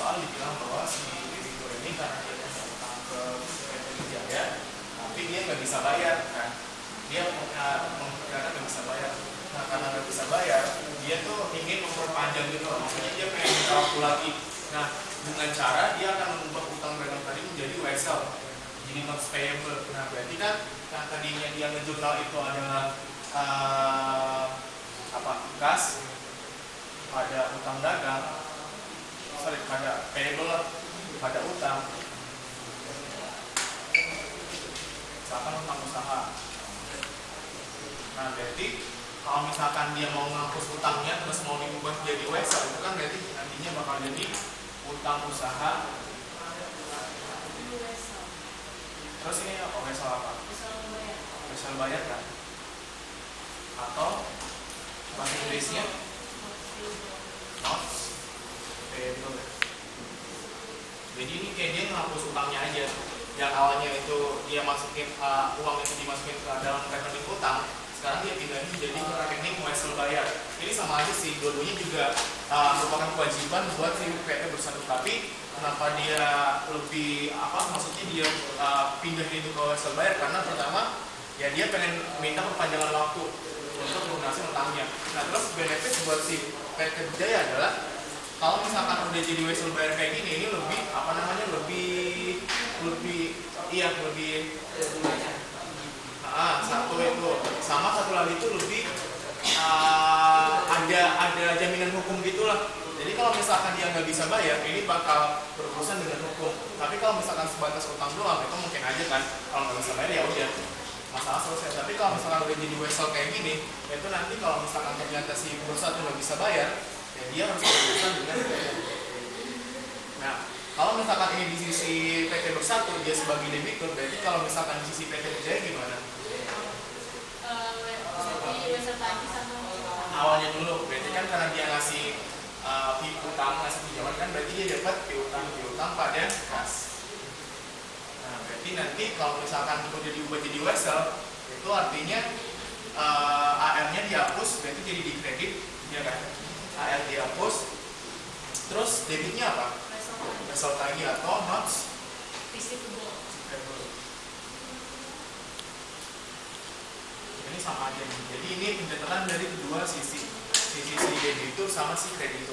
soal dibilang bahwa si debitur ini karena dia punya utang ke PT Wijaya, tapi dia nggak bisa bayar kan, dia memperkirakan nggak bisa bayar. Nah karena nggak bisa bayar, dia tuh ingin memperpanjang gitu, maksudnya dia pengen minta waktu lagi. Nah dengan cara dia akan mengubah utang dagang tadi menjadi WSL, jadi notes payable. Nah berarti kan yang tadinya dia ngejurnal itu adalah kas pada utang dagang, pada payable, pada utang, misalkan utang usaha. Nah berarti kalau misalkan dia mau menghapus utangnya terus mau diubah jadi WSL, itu kan berarti nantinya bakal jadi utang usaha. Terus ini WSL apa? WSL bayar kan? Atau bahasa Inggrisnya notes payable. Jadi ini kayak dia menghapus utangnya aja. Yang awalnya itu dia masukin uang itu dimasukin ke dalam rekening utang, sekarang dia pindahin jadi ke rekening WSL bayar. Ini sama aja sih, dua-duanya juga merupakan kewajiban buat si PT Bersatu. Tapi kenapa dia lebih maksudnya dia pindahin itu ke WSL bayar? Karena pertama ya dia pengen minta perpanjangan waktu untuk melunasi utangnya. Nah terus benefit buat si PT Wijaya adalah kalau misalkan udah jadi WSL bayar kayak gini, ini lebih satu itu, sama satu lagi itu lebih ada jaminan hukum gitulah. Jadi kalau misalkan dia nggak bisa bayar, ini bakal berurusan dengan hukum. Tapi kalau misalkan sebatas utang doang, itu mungkin aja kan, kalau nggak bisa bayar ya udah masalah selesai. Tapi kalau misalkan udah jadi WSL kayak gini, itu nanti kalau misalkan ternyata si perusahaan nggak bisa bayar, ya dia harus berurusan dengan hukum. Nah, kalau misalkan ini di sisi PT Bersatu dia sebagai debitur, berarti kalau misalkan di sisi PT Wijaya gimana? Awalnya dulu, berarti kan karena dia ngasih piutang, ngasih pinjaman kan, berarti dia dapat piutang pada kas. Nah, berarti nanti kalau misalkan itu diubah jadi WSL, itu artinya AR-nya dihapus, berarti jadi di kredit, ya kan? AR dihapus, terus debitnya apa? WSL tagih atau notes receivable. Ini sama aja nih. Jadi ini penjelasan dari kedua sisi si debitur sama si kreditur.